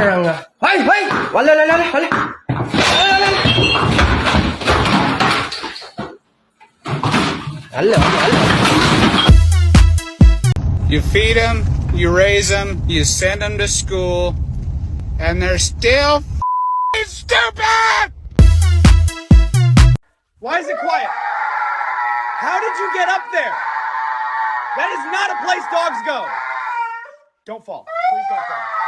Hoy! Wala. You feed them, you raise them, you send them to school, and they're still stupid! Why is it quiet? How did you get up there? That is not a place dogs go. Don't fall. Please don't fall.